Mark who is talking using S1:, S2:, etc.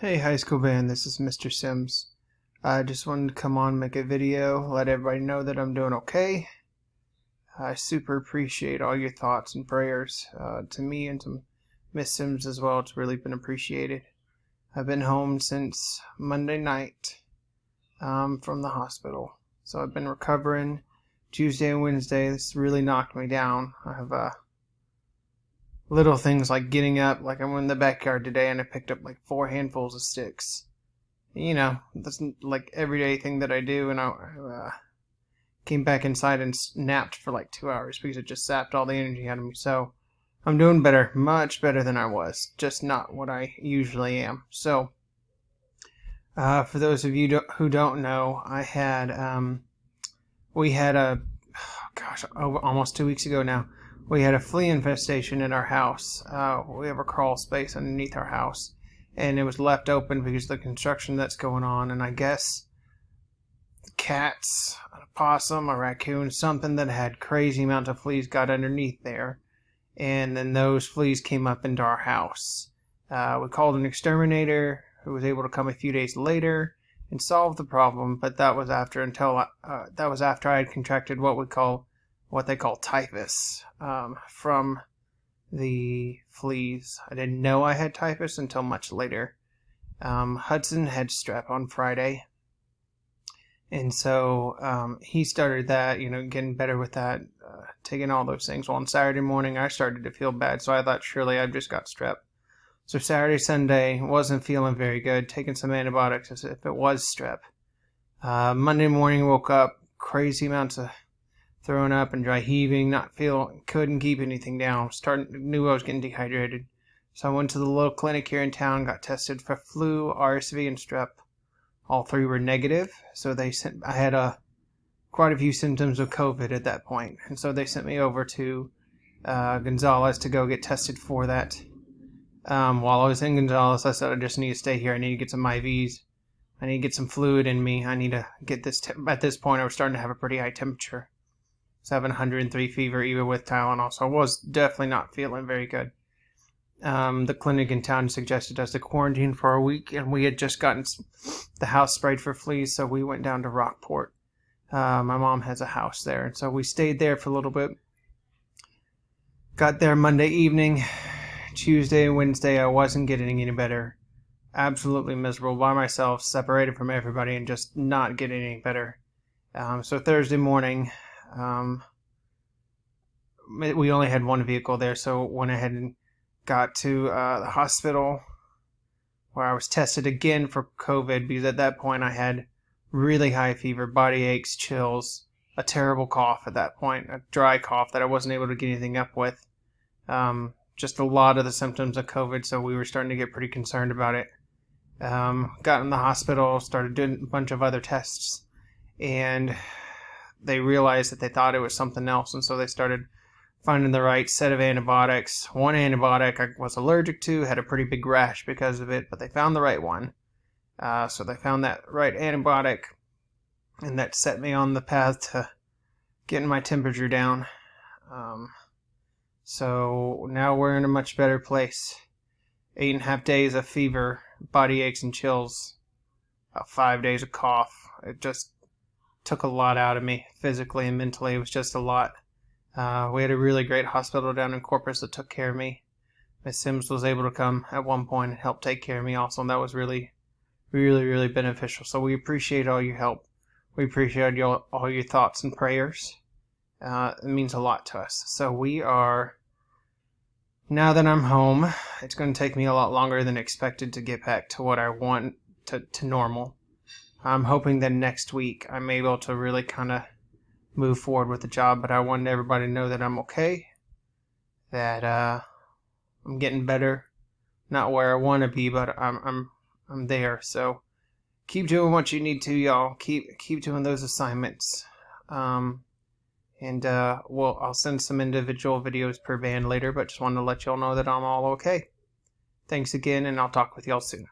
S1: Hey high school band, this is Mr. Sims. I just wanted to come on, make a video, let everybody know that I'm doing okay. I super appreciate all your thoughts and prayers to me and to Miss Sims as well. It's really been appreciated. I've been home since Monday night from the hospital. So I've been recovering Tuesday and Wednesday. This really knocked me down. I have little things like getting up, like I went in the backyard today and I picked up like 4 handfuls of sticks. That's like everyday thing that I do, and I came back inside and napped for like 2 hours because it just sapped all the energy out of me. So I'm doing better, much better than I was, just not what I usually am. So for those of you who don't know, we had almost 2 weeks ago now, we had a flea infestation in our house. We have a crawl space underneath our house, and it was left open because of the construction that's going on. And I guess cats, a possum, a raccoon, something that had crazy amount of fleas got underneath there, and then those fleas came up into our house. We called an exterminator who was able to come a few days later and solve the problem, but that was after I had contracted what they call typhus from the fleas. I didn't know I had typhus until much later. Hudson had strep on Friday, and so he started that, getting better with that, taking all those things. Well, on Saturday morning, I started to feel bad, so I thought surely I just got strep. So Saturday, Sunday, wasn't feeling very good, taking some antibiotics as if it was strep. Monday morning, woke up, crazy amounts of throwing up and dry heaving, couldn't keep anything down. Knew I was getting dehydrated. So I went to the local clinic here in town, got tested for flu, RSV, and strep. All 3 were negative, so I had quite a few symptoms of COVID at that point, and so they sent me over to Gonzales to go get tested for that. While I was in Gonzales, I said I just need to stay here. I need to get some IVs. I need to get some fluid in me. I need to get this. At this point, I was starting to have a pretty high temperature. I was having 103 fever even with Tylenol, so I was definitely not feeling very good. The clinic in town suggested us to quarantine for a week, and we had just gotten the house sprayed for fleas, so we went down to Rockport. My mom has a house there, and so we stayed there for a little bit. Got there Monday evening. Tuesday and Wednesday, I wasn't getting any better. Absolutely miserable by myself, separated from everybody, and just not getting any better. So Thursday morning, we only had one vehicle there, so went ahead and got to the hospital, where I was tested again for COVID, because at that point I had really high fever, body aches, chills, a terrible cough at that point, a dry cough that I wasn't able to get anything up with. Just a lot of the symptoms of COVID, so we were starting to get pretty concerned about it. Got in the hospital, started doing a bunch of other tests, and they realized that they thought it was something else, and so they started finding the right set of antibiotics. One antibiotic I was allergic to, had a pretty big rash because of it, but they found the right one. So they found that right antibiotic, and that set me on the path to getting my temperature down. So now we're in a much better place. 8.5 days of fever, body aches and chills, about 5 days of cough. It just took a lot out of me, physically and mentally. It was just a lot. We had a really great hospital down in Corpus that took care of me. Miss Sims was able to come at one point and help take care of me also, and that was really, really, really beneficial. So we appreciate all your help. We appreciate all your thoughts and prayers. It means a lot to us. So now that I'm home, it's going to take me a lot longer than expected to get back to what I want to normal. I'm hoping that next week I'm able to really kind of move forward with the job, but I wanted everybody to know that I'm okay, that I'm getting better. Not where I want to be, but I'm there. So keep doing what you need to, y'all. Keep doing those assignments. I'll send some individual videos per band later, but just wanted to let y'all know that I'm all okay. Thanks again, and I'll talk with y'all soon.